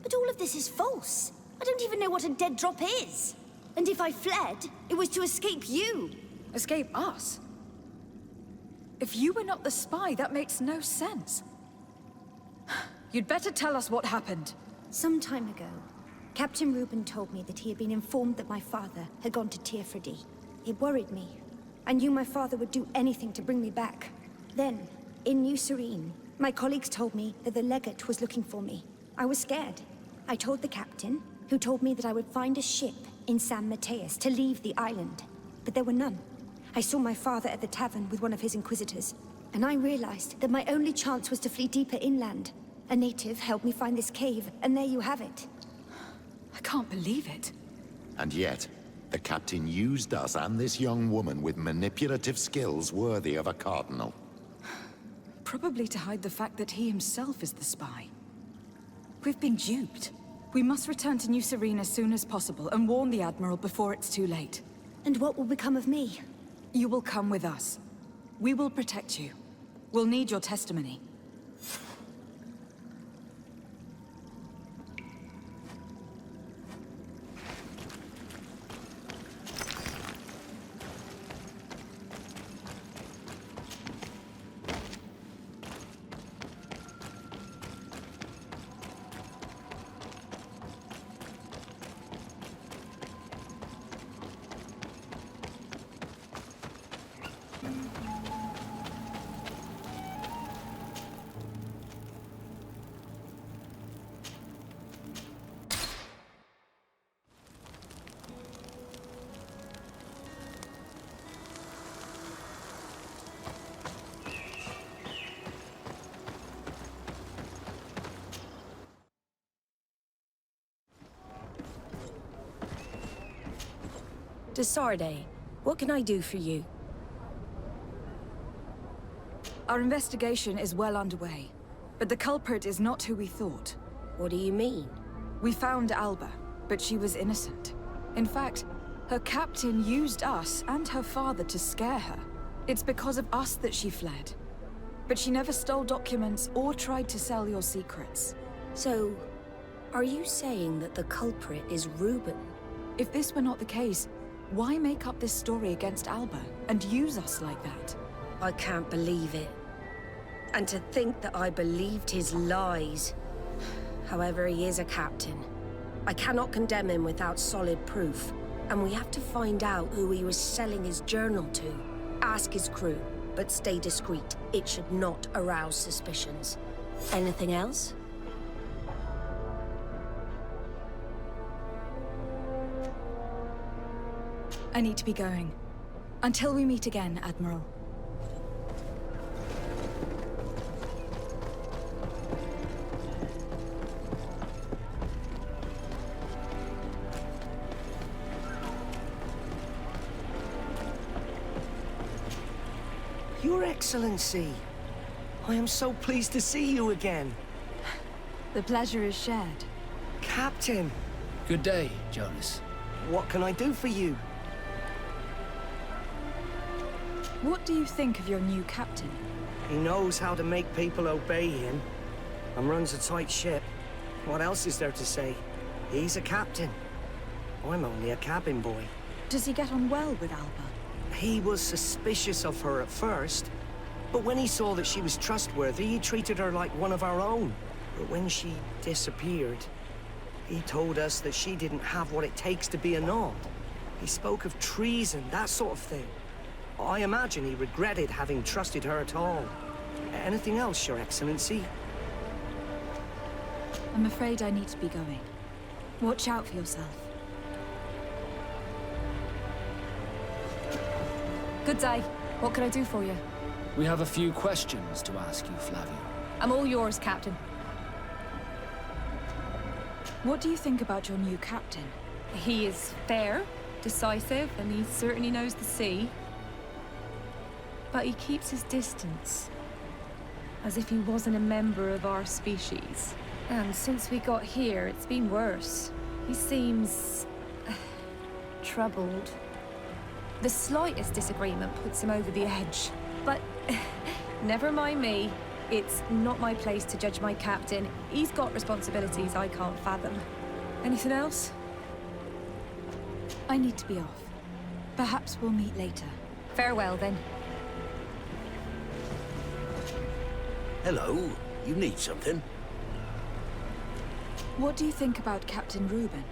Speaker 16: But all of this is false. I don't even know what a dead drop is. And if I fled, it was to escape you.
Speaker 2: Escape us? If you were not the spy, that makes no sense. You'd better tell us what happened.
Speaker 16: Some time ago, Captain Reuben told me that he had been informed that my father had gone to Teerfredi. It worried me. I knew my father would do anything to bring me back. Then, in New Serene, my colleagues told me that the legate was looking for me. I was scared. I told the captain, who told me that I would find a ship in San Mateus to leave the island. But there were none. I saw my father at the tavern with one of his inquisitors, and I realized that my only chance was to flee deeper inland. A native helped me find this cave, and there you have it.
Speaker 2: I can't believe it.
Speaker 1: And yet, the captain used us and this young woman with manipulative skills worthy of a cardinal.
Speaker 2: Probably to hide the fact that he himself is the spy. We've been duped. We must return to New Serene as soon as possible and warn the Admiral before it's too late.
Speaker 16: And what will become of me?
Speaker 2: You will come with us. We will protect you. We'll need your testimony.
Speaker 3: Desarde, what can I do for you?
Speaker 2: Our investigation is well underway, but the culprit is not who we thought.
Speaker 3: What do you mean?
Speaker 2: We found Alba, but she was innocent. In fact, her captain used us and her father to scare her. It's because of us that she fled. But she never stole documents or tried to sell your secrets.
Speaker 3: So, are you saying that the culprit is Reuben?
Speaker 2: If this were not the case, why make up this story against Alba and use us like that?
Speaker 3: I can't believe it. And to think that I believed his lies. However, he is a captain. I cannot condemn him without solid proof. And we have to find out who he was selling his journal to. Ask his crew, but stay discreet. It should not arouse suspicions. Anything else?
Speaker 2: I need to be going. Until we meet again, Admiral.
Speaker 7: Your Excellency, I am so pleased to see you again.
Speaker 2: The pleasure is shared.
Speaker 7: Captain!
Speaker 10: Good day, Jonas.
Speaker 7: What can I do for you?
Speaker 2: What do you think of your new captain?
Speaker 7: He knows how to make people obey him, and runs a tight ship. What else is there to say? He's a captain. I'm only a cabin boy.
Speaker 2: Does he get on well with Alba?
Speaker 7: He was suspicious of her at first, but when he saw that she was trustworthy, he treated her like one of our own. But when she disappeared, he told us that she didn't have what it takes to be a Nord. He spoke of treason, that sort of thing. I imagine he regretted having trusted her at all. Anything else, Your Excellency?
Speaker 2: I'm afraid I need to be going. Watch out for yourself.
Speaker 5: Good day. What can I do for you?
Speaker 10: We have a few questions to ask you, Flavia.
Speaker 5: I'm all yours, Captain.
Speaker 2: What do you think about your new captain?
Speaker 5: He is fair, decisive, and he certainly knows the sea. But he keeps his distance, as if he wasn't a member of our species. And since we got here, it's been worse. He seems... troubled. The slightest disagreement puts him over the edge. But never mind me. It's not my place to judge my captain. He's got responsibilities I can't fathom. Anything else?
Speaker 2: I need to be off. Perhaps we'll meet later.
Speaker 5: Farewell, then.
Speaker 6: Hello. You need something?
Speaker 2: What do you think about Captain Reuben?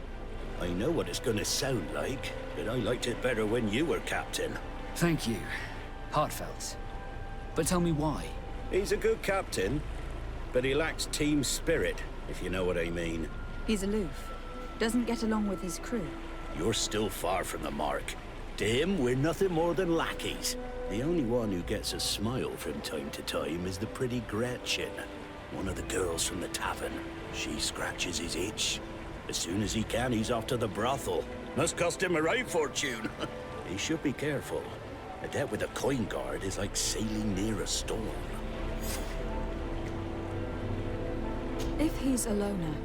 Speaker 6: I know what it's gonna sound like, but I liked it better when you were captain.
Speaker 10: Thank you. Heartfelt. But tell me why.
Speaker 6: He's a good captain, but he lacks team spirit, if you know what I mean.
Speaker 2: He's aloof. Doesn't get along with his crew.
Speaker 6: You're still far from the mark. To him, we're nothing more than lackeys. The only one who gets a smile from time to time is the pretty Gretchen, one of the girls from the tavern. She scratches his itch. As soon as he can, he's off to the brothel. Must cost him a right fortune. He should be careful. A debt with a coin guard is like sailing near a storm.
Speaker 2: If he's a loner,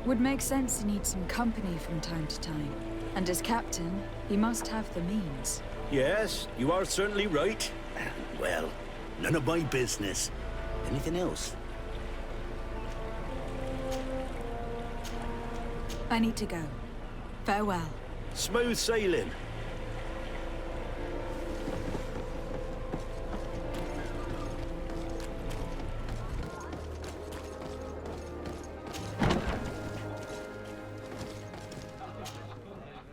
Speaker 2: would make sense to need some company from time to time. And as captain, he must have the means.
Speaker 6: Yes, you are certainly right. Well, none of my business. Anything else?
Speaker 2: I need to go. Farewell.
Speaker 6: Smooth sailing.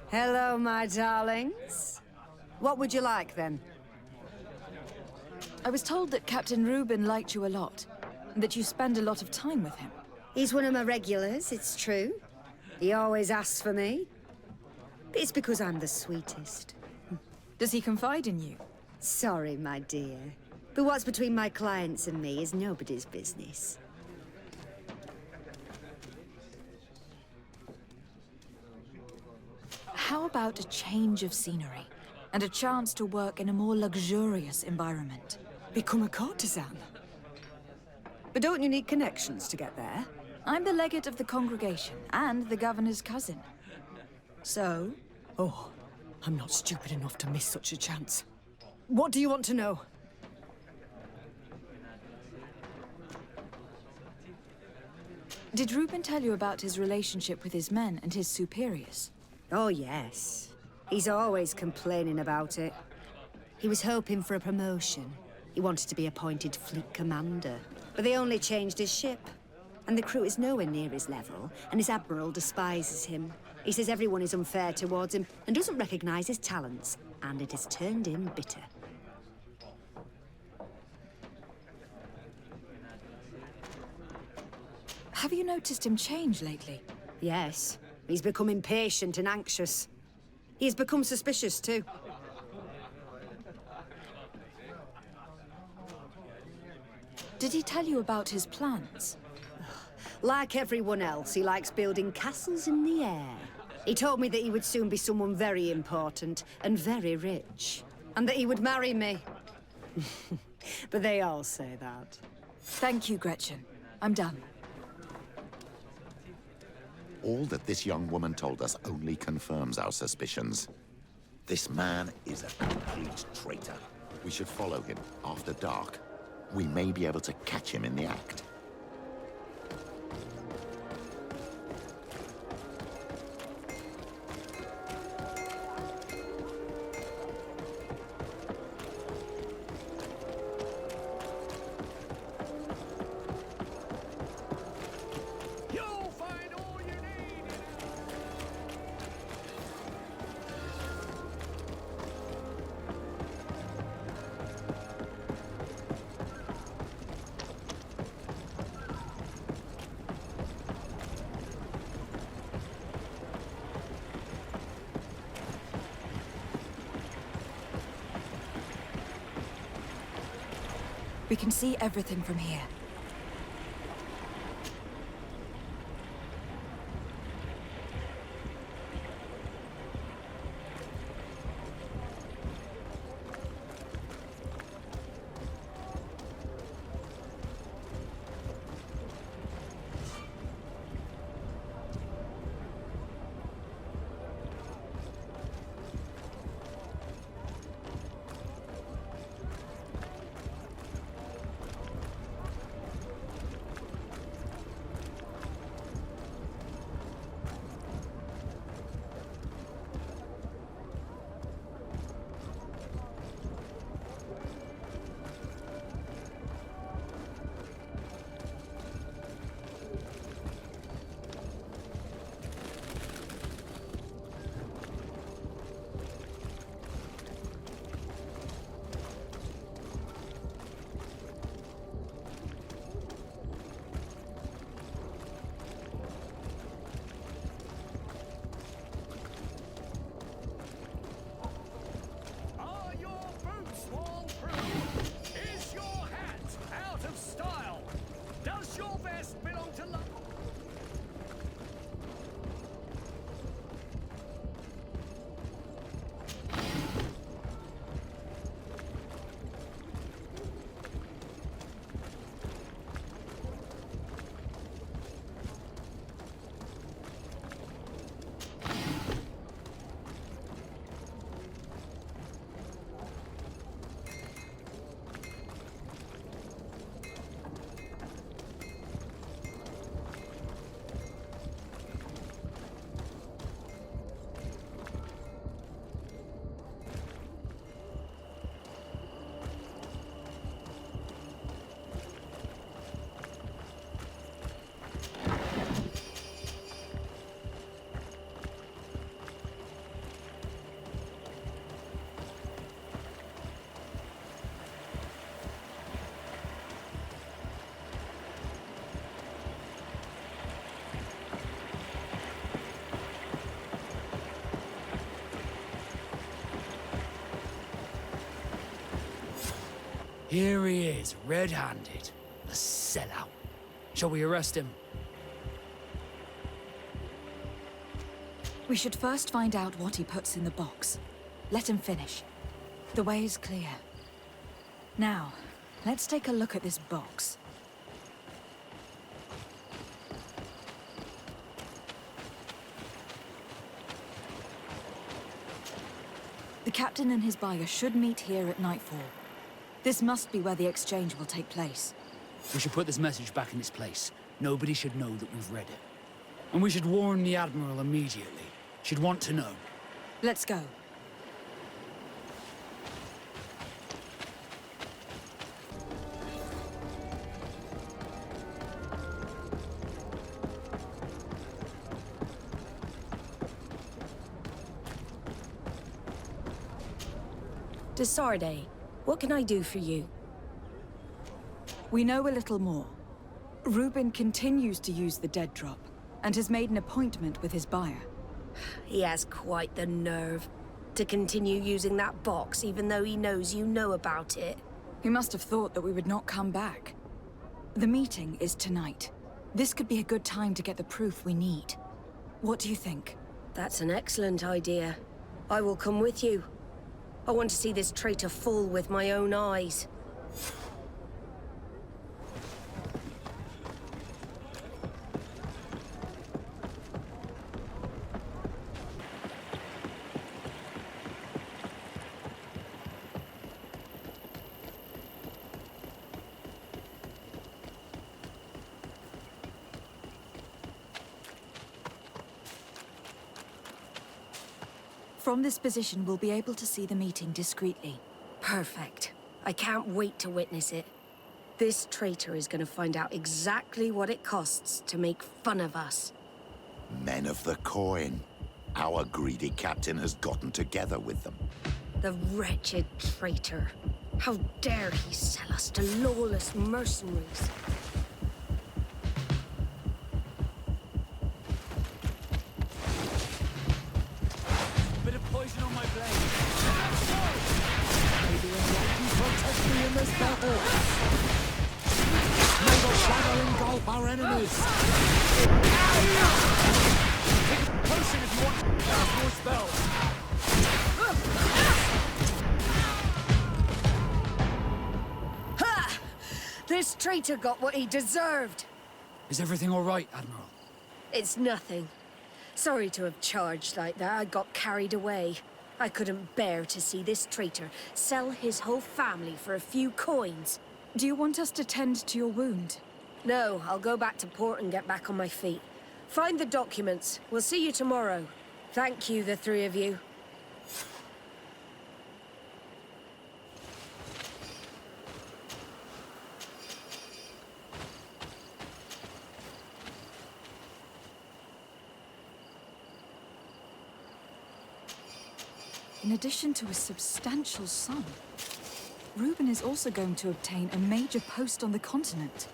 Speaker 15: Hello, my darlings. What would you like, then?
Speaker 2: I was told that Captain Reuben liked you a lot, and that you spend a lot of time with him.
Speaker 15: He's one of my regulars, it's true. He always asks for me. But it's because I'm the sweetest.
Speaker 2: Does he confide in you?
Speaker 15: Sorry, my dear. But what's between my clients and me is nobody's business.
Speaker 2: How about a change of scenery, and a chance to work in a more luxurious environment?
Speaker 15: Become a courtesan? But don't you need connections to get there?
Speaker 2: I'm the legate of the congregation, and the governor's cousin. So?
Speaker 15: Oh, I'm not stupid enough to miss such a chance. What do you want to know?
Speaker 2: Did Reuben tell you about his relationship with his men and his superiors?
Speaker 15: Oh, yes. He's always complaining about it. He was hoping for a promotion. He wanted to be appointed fleet commander. But they only changed his ship. And the crew is nowhere near his level, and his admiral despises him. He says everyone is unfair towards him, and doesn't recognize his talents. And it has turned him bitter.
Speaker 2: Have you noticed him change lately?
Speaker 15: Yes. He's become impatient and anxious. He's become suspicious, too.
Speaker 2: Did he tell you about his plans?
Speaker 15: Like everyone else, he likes building castles in the air. He told me that he would soon be someone very important and very rich. And that he would marry me. But they all say that.
Speaker 2: Thank you, Gretchen. I'm done.
Speaker 1: All that this young woman told us only confirms our suspicions. This man is a complete traitor. We should follow him after dark. We may be able to catch him in the act.
Speaker 2: We can see everything from here.
Speaker 10: Here he is, red-handed. A sellout. Shall we arrest him?
Speaker 2: We should first find out what he puts in the box. Let him finish. The way is clear. Now, let's take a look at this box. The captain and his buyer should meet here at nightfall. This must be where the exchange will take place.
Speaker 10: We should put this message back in its place. Nobody should know that we've read it. And we should warn the Admiral immediately. She'd want to know.
Speaker 2: Let's go.
Speaker 3: Desarde, what can I do for you?
Speaker 2: We know a little more. Reuben continues to use the dead drop, and has made an appointment with his buyer.
Speaker 3: He has quite the nerve to continue using that box even though he knows you know about it.
Speaker 2: He must have thought that we would not come back. The meeting is tonight. This could be a good time to get the proof we need. What do you think?
Speaker 3: That's an excellent idea. I will come with you. I want to see this traitor fall with my own eyes.
Speaker 2: From this position, we'll be able to see the meeting discreetly.
Speaker 3: Perfect. I can't wait to witness it. This traitor is going to find out exactly what it costs to make fun of us.
Speaker 1: Men of the coin. Our greedy captain has gotten together with them.
Speaker 3: The wretched traitor. How dare he sell us to lawless mercenaries?
Speaker 10: Bit of poison on my blade.
Speaker 17: May the Almighty protect me in this battle. May the shadow engulf our enemies.
Speaker 10: Take a potion if you want to cast more spells.
Speaker 3: Ha! This traitor got what he deserved.
Speaker 10: Is everything all right, Admiral?
Speaker 3: It's nothing. Sorry to have charged like that. I got carried away. I couldn't bear to see this traitor sell his whole family for a few coins.
Speaker 2: Do you want us to tend to your wound?
Speaker 3: No, I'll go back to port and get back on my feet. Find the documents. We'll see you tomorrow. Thank you, the three of you.
Speaker 2: In addition to a substantial sum, Reuben is also going to obtain a major post on the continent.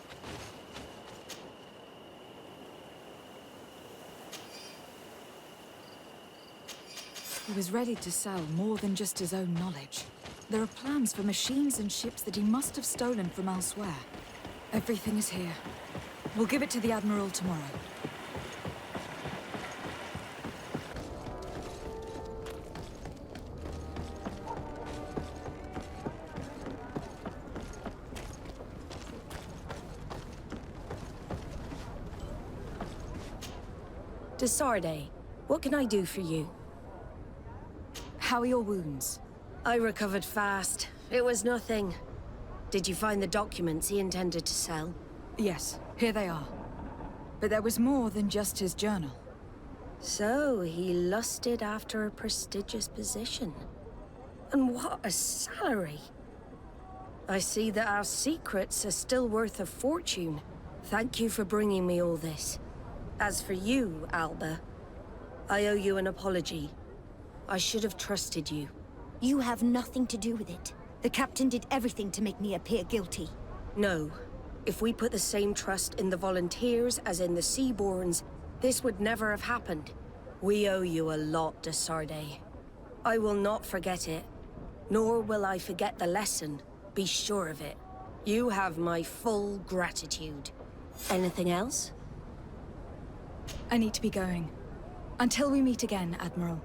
Speaker 2: He was ready to sell more than just his own knowledge. There are plans for machines and ships that he must have stolen from elsewhere. Everything is here. We'll give it to the Admiral tomorrow.
Speaker 3: Desarde, what can I do for you?
Speaker 2: How are your wounds?
Speaker 3: I recovered fast. It was nothing. Did you find the documents he intended to sell?
Speaker 2: Yes, here they are. But there was more than just his journal.
Speaker 3: So, he lusted after a prestigious position. And what a salary! I see that our secrets are still worth a fortune. Thank you for bringing me all this. As for you, Alba, I owe you an apology. I should have trusted you.
Speaker 16: You have nothing to do with it. The captain did everything to make me appear guilty.
Speaker 3: No. If we put the same trust in the volunteers as in the Seaborns, this would never have happened. We owe you a lot, Desarde. I will not forget it. Nor will I forget the lesson. Be sure of it. You have my full gratitude. Anything else?
Speaker 2: I need to be going. Until we meet again, Admiral.